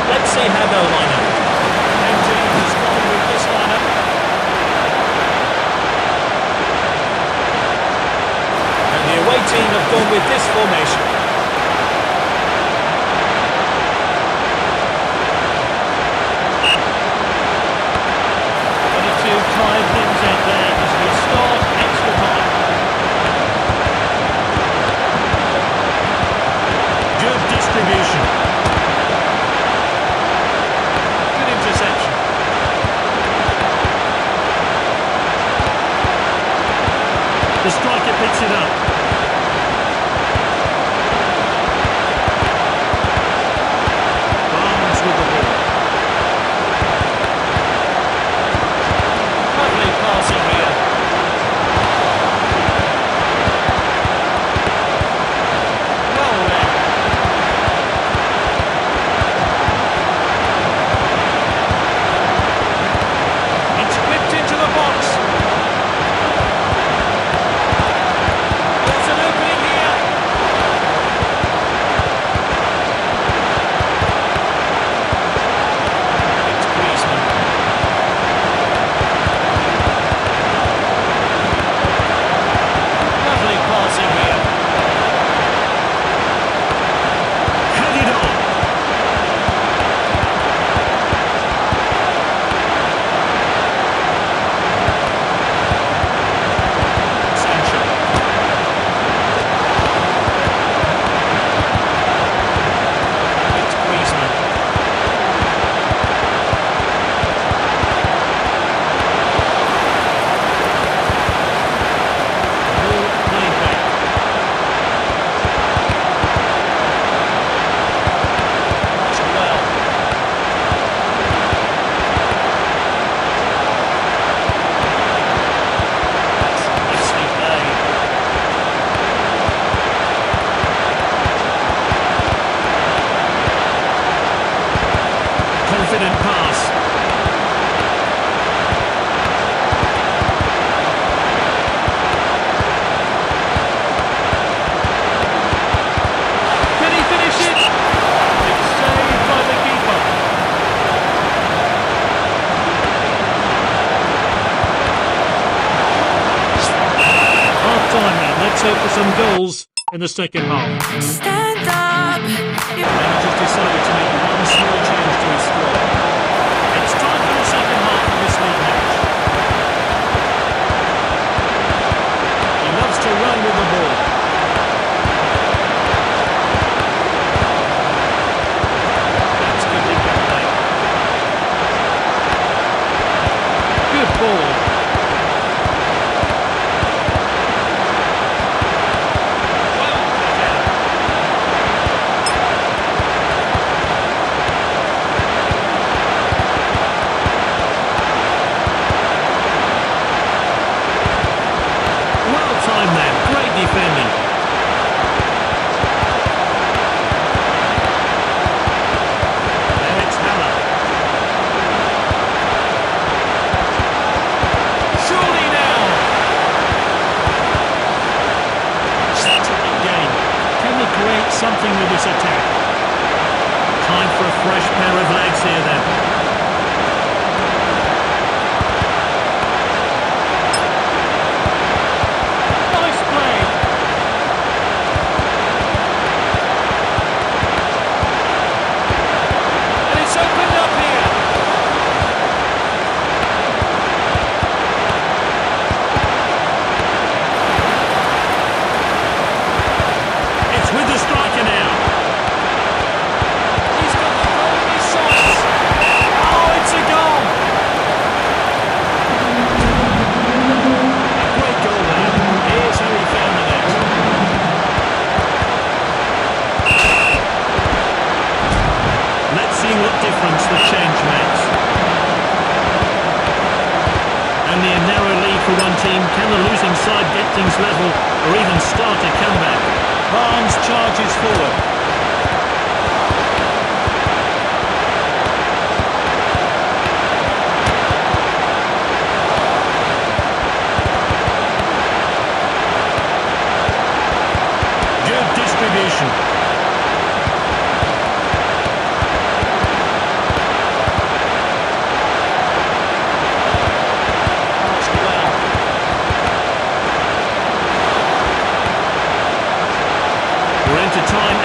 Let's see how they'll line up. Home team has gone with this lineup. And the away team have gone with this formation. Clive brings out there as we start extra time. Good distribution. Good interception. The striker picks it up. Barnes with the ball. Passing here. Well there. It's whipped into the box. There's an opening here. It's Griezmann. Passing here. Headed on. Sancho. It's Griezmann. Confident pass. Can he finish it? It's saved by the keeper. Half time then. Let's hope for some goals in the second half. Stand up. The manager's decided to make one small change to his squad. It's time for the second half of this league match. He loves to run with the ball. That's good play. Good ball. Well cut out. Time then, great defending. There it's Haller. Surely now. Excellent game. Can we create something with this attack? Time for a fresh pair of legs here then. Can the losing side get things level or even start a comeback? Barnes charges forward. Good distribution. to time